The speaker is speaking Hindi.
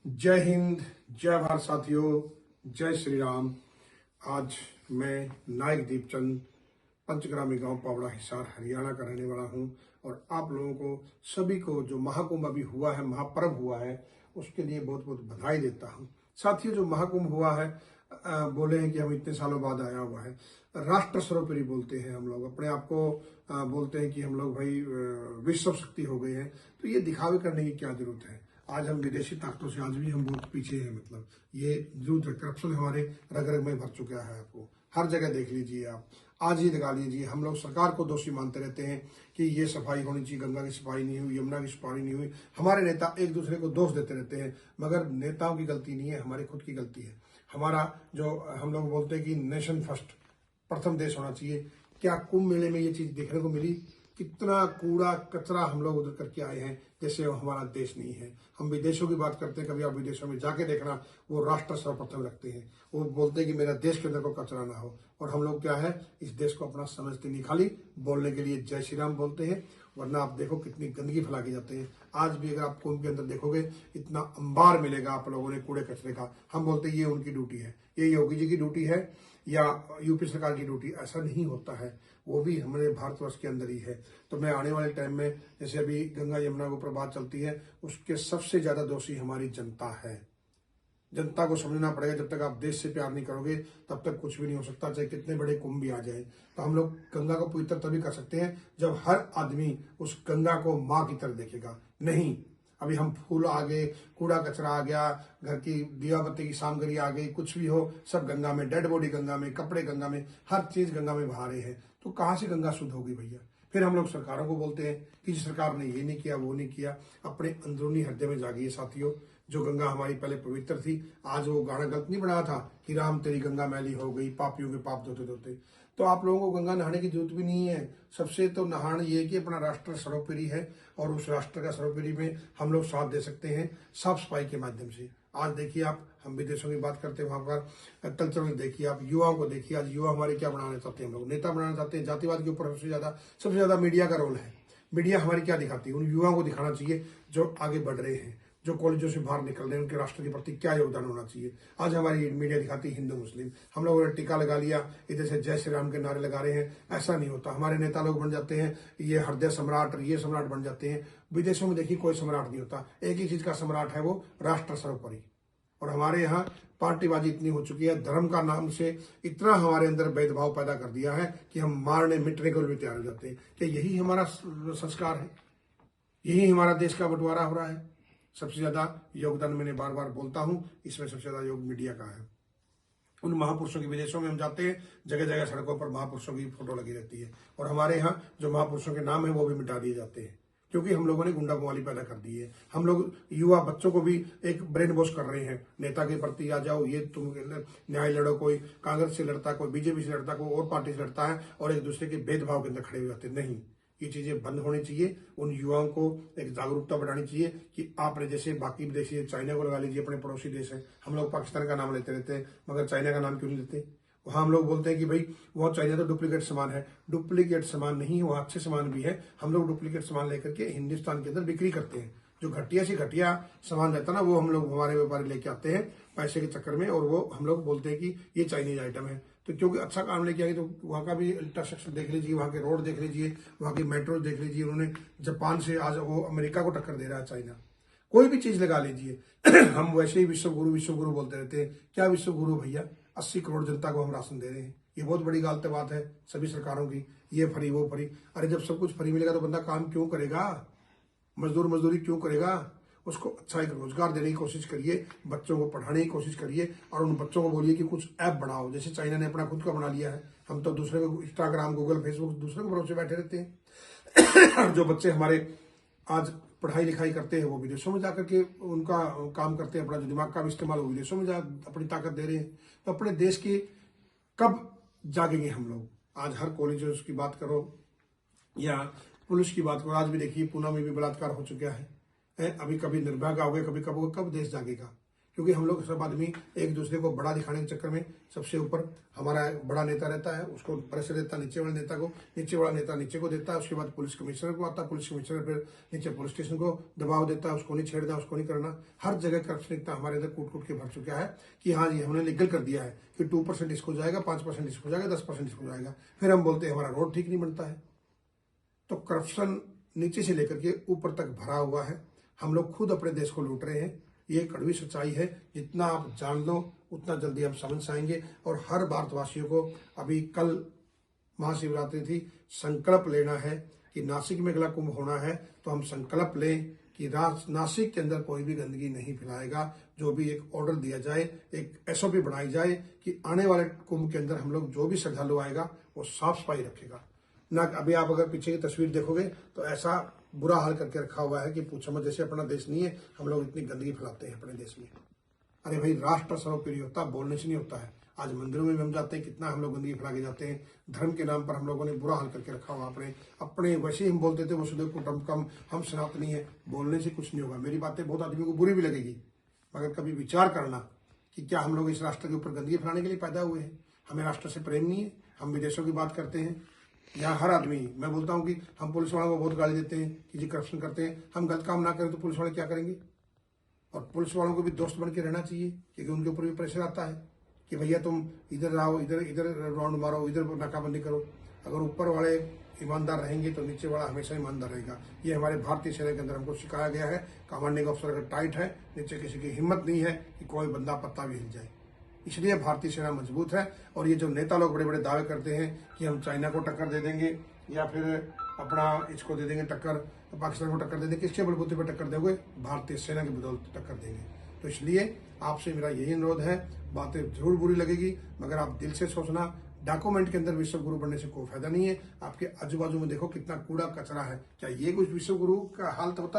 जय हिंद, जय भारत साथियों, जय श्री राम। आज मैं नायक दीपचंद पंचग्रामी गांव पावड़ा हिसार हरियाणा का रहने वाला हूं और आप लोगों को सभी को जो महाकुंभ अभी हुआ है, महापर्व हुआ है, उसके लिए बहुत बहुत बधाई देता हूं। साथियों, जो महाकुंभ हुआ है, बोले हैं कि हम इतने सालों बाद आया हुआ है। राष्ट्र सर्वोपरि बोलते हैं हम लोग, अपने आप को बोलते हैं कि हम लोग भाई विश्व शक्ति हो गए हैं। तो ये दिखावे करने की क्या जरूरत है? आज हम विदेशी ताकतों से आज भी हम बहुत पीछे हैं। मतलब ये जो करप्शन हमारे रग रग में भर चुका है, आपको हर जगह देख लीजिए आप। आज ही लगा लीजिए, हम लोग सरकार को दोषी मानते रहते हैं कि ये सफाई होनी चाहिए, गंगा की सफाई नहीं हुई, यमुना की सफाई नहीं हुई। हमारे नेता एक दूसरे को दोष देते रहते हैं, मगर नेताओं की गलती नहीं है, हमारी खुद की गलती है। हमारा जो हम लोग बोलते हैं कि नेशन फर्स्ट, प्रथम देश होना चाहिए। क्या कुंभ मेले में ये चीज देखने को मिली? कितना कूड़ा कचरा हम लोग उधर करके आए हैं, जैसे वो हमारा देश नहीं है। हम विदेशों की बात करते हैं, कभी आप विदेशों में जाके देखना, वो राष्ट्र सर्वप्रथम रखते हैं। वो बोलते हैं कि मेरा देश के अंदर कोई कचरा ना हो। और हम लोग क्या है, इस देश को अपना समझते नहीं, खाली बोलने के लिए जय श्री राम बोलते हैं, वरना आप देखो कितनी गंदगी फैला के जाते हैं। आज भी अगर आप कुंभ के अंदर देखोगे, इतना अंबार मिलेगा आप लोगों ने कूड़े कचरे का। हम बोलते हैं ये उनकी ड्यूटी है, ये योगी जी की ड्यूटी है या यूपी सरकार की ड्यूटी। ऐसा नहीं होता है, वो भी हमारे भारतवर्ष के अंदर ही है। तो मैं आने वाले टाइम में, जैसे अभी गंगा यमुना के ऊपर बात चलती है, उसके सबसे ज्यादा दोषी हमारी जनता है। जनता को समझना पड़ेगा, जब तक आप देश से प्यार नहीं करोगे तब तक कुछ भी नहीं हो सकता, चाहे कितने बड़े कुंभ भी आ जाए। तो हम लोग गंगा को पवित्र तभी कर सकते हैं जब हर आदमी उस गंगा को माँ की तरह देखेगा। नहीं, अभी हम फूल आ गए, कूड़ा कचरा आ गया, घर की दिया बत्ती की सामग्री आ गई, कुछ भी हो सब गंगा में, डेड बॉडी गंगा में, कपड़े गंगा में, हर चीज गंगा में बहा रहे हैं। तो कहाँ से गंगा शुद्ध होगी भैया? फिर हम लोग सरकारों को बोलते हैं कि सरकार ने ये नहीं किया, वो नहीं किया। अपने अंदरूनी हृदय में जागिए साथियों। जो गंगा हमारी पहले पवित्र थी, आज वो गाना गलत नहीं बनाया था कि राम तेरी गंगा मैली हो गई, पापियों के पाप धोते धोते। तो आप लोगों को गंगा नहाने की जरूरत भी नहीं है। सबसे तो नहाना ये कि अपना राष्ट्र सर्वोपरि है और उस राष्ट्र का सर्वोपरि में हम लोग साथ दे सकते हैं साफ सफाई के माध्यम से। आज देखिए आप, हम विदेशों की बात करते हैं, वहां पर कल्चर में देखिए आप, युवाओं को देखिए। आज युवा हमारे क्या बनाना चाहते हैं? हम लोग नेता बनाना चाहते हैं। जातिवाद के ऊपर सबसे ज्यादा मीडिया का रोल है। मीडिया हमारी क्या दिखाती है? उन युवाओं को दिखाना चाहिए जो आगे बढ़ रहे हैं, जो कॉलेजों से बाहर निकल रहे हैं, उनके राष्ट्र के प्रति क्या योगदान होना चाहिए। आज हमारी मीडिया दिखाती है हिंदू मुस्लिम, हम लोगों ने टीका लगा लिया, इधर से जय श्री राम के नारे लगा रहे हैं। ऐसा नहीं होता। हमारे नेता लोग बन जाते हैं ये हृदय सम्राट, ये सम्राट बन जाते हैं। विदेशों में देखिए कोई सम्राट नहीं होता, एक ही चीज का सम्राट है, वो राष्ट्र सर्वोपरि। और हमारे यहाँ पार्टीबाजी इतनी हो चुकी है, धर्म का नाम से इतना हमारे अंदर भेदभाव पैदा कर दिया है कि हम मारने मिटने को भी तैयार हो जाते हैं। क्या यही हमारा संस्कार है? यही हमारा देश का बंटवारा हो रहा है? सबसे ज्यादा योगदान, मैंने बार बार बोलता हूं, इसमें सबसे ज्यादा योग मीडिया का है। उन महापुरुषों की, विदेशों में हम जाते हैं, जगह जगह सड़कों पर महापुरुषों की फोटो लगी रहती है, और हमारे यहाँ जो महापुरुषों के नाम है वो भी मिटा दिए जाते हैं, क्योंकि हम लोगों ने गुंडा गुमाली पैदा कर दी है। हम लोग युवा बच्चों को भी एक ब्रेन वॉश कर रहे हैं, नेता के प्रति आ जाओ, ये तुम न्याय लड़ो, कोई कांग्रेस से लड़ता, कोई बीजेपी से लड़ता, कोई और पार्टी से लड़ता है, और एक दूसरे के भेदभाव के अंदर खड़े हो जाते हैं। नहीं, ये चीजें बंद होनी चाहिए। उन युवाओं को एक जागरूकता बढ़ानी चाहिए कि आपने, जैसे बाकी विदेशी, चाइना को लगा लीजिए, अपने पड़ोसी देश है। हम लोग पाकिस्तान का नाम लेते रहते हैं, मगर चाइना का नाम क्यों नहीं लेते? वहां हम लोग बोलते हैं कि भाई वो चाइना तो डुप्लीकेट सामान है। डुप्लीकेट सामान नहीं, वो अच्छे सामान भी है। हम लोग डुप्लीकेट सामान लेकर के हिंदुस्तान के अंदर बिक्री करते हैं। जो घटिया से घटिया सामान रहता है ना, वो हम लोग, हमारे व्यापारी लेके आते हैं पैसे के चक्कर में, और वो हम लोग बोलते हैं कि ये चाइनीज आइटम है। तो क्योंकि अच्छा काम लेके आएंगे, तो वहाँ का भी इंफ्रास्ट्रक्चर देख लीजिए, वहाँ के रोड देख लीजिए, वहाँ की मेट्रो देख लीजिए। उन्होंने जापान से आज वो अमेरिका को टक्कर दे रहा है चाइना। कोई भी चीज लगा लीजिए हम वैसे ही विश्व गुरु बोलते रहते हैं। क्या विश्व गुरु भैया? 80 करोड़ जनता को हम राशन दे रहे हैं। ये बहुत बड़ी गलत बात है सभी सरकारों की, ये फ्री वो फ्री। अरे जब सब कुछ फ्री मिलेगा तो बंदा काम क्यों करेगा? मजदूरी क्यों करेगा? उसको अच्छा एक रोजगार देने की कोशिश करिए, बच्चों को पढ़ाने की कोशिश करिए, और उन बच्चों को बोलिए कि कुछ ऐप बनाओ, जैसे चाइना ने अपना खुद का बना लिया है। हम तो दूसरे को, इंस्टाग्राम, गूगल, फेसबुक, दूसरे के भरोसे बैठे रहते हैं। जो बच्चे हमारे आज पढ़ाई लिखाई करते हैं, वो विदेशों में जाकर के उनका काम करते हैं, अपना जो दिमाग का इस्तेमाल वो विदेशों में अपनी ताकत दे रहे हैं। तो अपने देश की कब जागेंगे हम लोग? आज हर कॉलेज की बात करो या पुलिस की बात करो, आज भी देखिए पूना में भी बलात्कार हो चुका है। अभी कभी निर्भया का हो गया, कभी कब देश जागेगा? क्योंकि हम लोग सब आदमी एक दूसरे को बड़ा दिखाने के चक्कर में सबसे ऊपर हमारा बड़ा नेता रहता है, उसको प्रेशर देता है नीचे वाले नेता को, नीचे वाला नेता नीचे को देता है, उसके बाद पुलिस कमिश्नर को आता है, पुलिस कमिश्नर फिर नीचे पुलिस स्टेशन को दबाव देता है, उसको नहीं छेड़ना, उसको नहीं करना। हर जगह करप्शन इतना हमारे अंदर कूट कूट के भर चुका है कि हाँ जी हमने लीगल कर दिया है कि 2% इसको जाएगा, 5% इसको जाएगा, 10% इसको जाएगा। फिर हम बोलते हैं हमारा रोड ठीक नहीं बनता है। तो करप्शन नीचे से लेकर के ऊपर तक भरा हुआ है। हम लोग खुद अपने देश को लूट रहे हैं, ये कड़वी सच्चाई है। जितना आप जान लो उतना जल्दी हम समझ आएंगे। और हर भारतवासियों को अभी कल महाशिवरात्रि थी, संकल्प लेना है कि नासिक में अगला कुंभ होना है तो हम संकल्प लें कि नासिक के अंदर कोई भी गंदगी नहीं फैलाएगा। जो भी एक ऑर्डर दिया जाए, एक SOP बनाई जाए कि आने वाले कुंभ के अंदर हम लोग जो भी श्रद्धालु आएगा वो साफ सफाई रखेगा ना। अभी आप अगर पीछे की तस्वीर देखोगे तो ऐसा बुरा हाल करके रखा हुआ है कि पूछो मत, जैसे अपना देश नहीं है, हम लोग इतनी गंदगी फैलाते हैं अपने देश में। अरे भाई, राष्ट्र सर्वोपरि होता, बोलने से नहीं होता है। आज मंदिरों में भी हम जाते हैं, कितना हम लोग गंदगी फैला के जाते हैं। धर्म के नाम पर हम लोगों ने बुरा हाल करके रखा हुआ अपने वैसे ही हम बोलते थे वसुदेव कुटुंबकम, हम सनातनी है। बोलने से कुछ नहीं होगा। मेरी बातें बहुत आदमी को बुरी भी लगेगी, मगर कभी विचार करना कि क्या हम लोग इस राष्ट्र के ऊपर गंदगी फैलाने के लिए पैदा हुए हैं? हमें राष्ट्र से प्रेम नहीं है? हम विदेशों की बात करते हैं। यहाँ हर आदमी, मैं बोलता हूँ कि हम पुलिस वालों को बहुत गाली देते हैं कि जी करप्शन करते हैं। हम गलत काम ना करें तो पुलिस वाले क्या करेंगे? और पुलिस वालों को भी दोस्त बन के रहना चाहिए, क्योंकि उनके ऊपर भी प्रेशर आता है कि भैया तुम इधर आओ, इधर राउंड मारो, इधर नाकाबंदी करो। अगर ऊपर वाले ईमानदार रहेंगे तो नीचे वाला हमेशा ईमानदार रहेगा। ये हमारे भारतीय सेना के अंदर हमको सिखाया गया है। कमांडिंग ऑफिसर अगर टाइट है, नीचे किसी की हिम्मत नहीं है कि कोई बंदा पत्ता भी हिल जाए। इसलिए भारतीय सेना मजबूत है। और ये जो नेता लोग बड़े बड़े दावे करते हैं कि हम चाइना को टक्कर दे देंगे या फिर अपना इसको दे देंगे टक्कर, पाकिस्तान को टक्कर दे देंगे, किसके बलबूते पर टक्कर देंगे? भारतीय सेना की बदौलत टक्कर देंगे। तो इसलिए आपसे मेरा यही अनुरोध है, बातें जरूर बुरी लगेगी मगर आप दिल से सोचना, डॉक्यूमेंट के अंदर विश्व गुरु बनने से कोई फायदा नहीं है। आपके आजू बाजू में देखो कितना कूड़ा कचरा है। क्या ये कुछ विश्व गुरु का हाल होता है?